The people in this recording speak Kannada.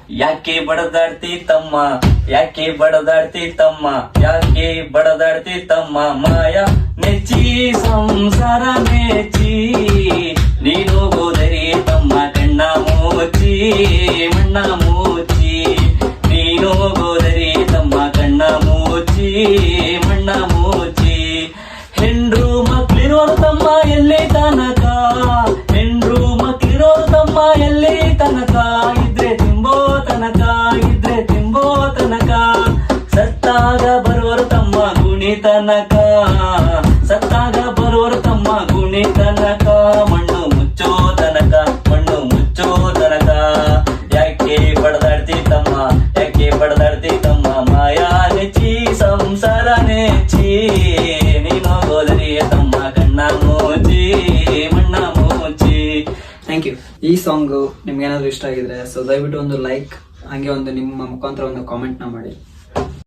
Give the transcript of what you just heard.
ಯಾಕೆ ಬಡದಾಡ್ತಿ ತಮ್ಮ, ಯಾಕೆ ಬಡದಾಡ್ತಿ ತಮ್ಮ, ಯಾಕೆ ಬಡದಾಡ್ತಿ ತಮ್ಮ, ಮಾಯ ನೆಚ್ಚಿ ಸಂಸಾರ ಮೆಚ್ಚಿ ನೀನು ಗೋದರಿ ತಮ್ಮ ಕಣ್ಣ ಮುಚ್ಚಿ ಮಣ್ಣ ಮುಚ್ಚಿ, ನೀನು ಗೋದರಿ ತಮ್ಮ ಕಣ್ಣ ಮುಚ್ಚಿ ಮಣ್ಣ ಮುಚ್ಚಿ. ಹೆಂಡ್ರು ಮಕ್ಳಿರೋರು ತಮ್ಮ ಎಲ್ಲಿ ತನಕ, ಹೆಂಡ್ರು ಮಕ್ಳಿರೋರು ತಮ್ಮ ಎಲ್ಲಿ ತನಕ, ಇದ್ರೆ ತಿಂಬೋ ತನಕ, ಇದ್ರೆ ತಿಂಬೋ ತನಕ, ಸತ್ತಾಗ ಬರೋರು ತಮ್ಮ ಗುಣಿ ತನಕ, ಸತ್ತಾಗ ಬರೋರು ತಮ್ಮ ಗುಣಿ ತನಕ, ಮಣ್ಣು ಮುಚ್ಚೋ ತನಕ, ಮಣ್ಣು ಮುಚ್ಚೋ ತನಕ. ಯಾಕೆ ಬಡದಾಡ್ತಿ ತಮ್ಮ, ಯಾಕೆ ಬಡದಾಡ್ತಿ ತಮ್ಮ, ಮಾಯಾ ನೆಚ್ಚಿ ಸಂಸಾರ ನೆಚ್ಚಿ ನೀನು ಗೋದರಿಯ ತಮ್ಮ ಕಣ್ಣ ಮುಚ್ಚಿ ಮಣ್ಣ ಮುಚ್ಚಿ. Thank you. ಈ ಸಾಂಗ್ ನಿಮ್ಗೆ ಏನಾದ್ರು ಇಷ್ಟ ಆಗಿದ್ರೆ ಸೊ ದಯವಿಟ್ಟು ಒಂದು ಲೈಕ್, ಹಾಗೆ ಒಂದು ನಿಮ್ಮ ಮುಖಾಂತರ ಒಂದು ಕಾಮೆಂಟ್ ನ ಮಾಡಿ.